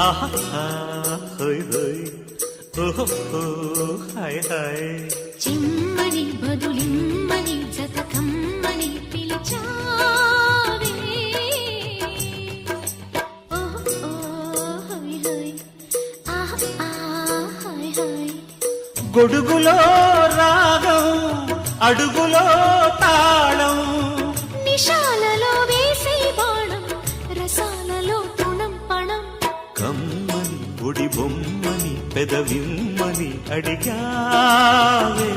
ఆహా హోయ్ హోయ్ ఓహో హాయ్ హాయ్ చిమ్మని బదులిమ్మని జతకమ్మని పిలిచావే ఓహో హోయ్ హోయ్ ఆహా హాయ్ హాయ్ గొడుగులో రాగం అడుగులో తాళం నిశాలలో వేసే బాణం రసాలలో తృణం పణం కమ్మని ఒడి బొమ్మని పెదవిమ్మని అడిగావే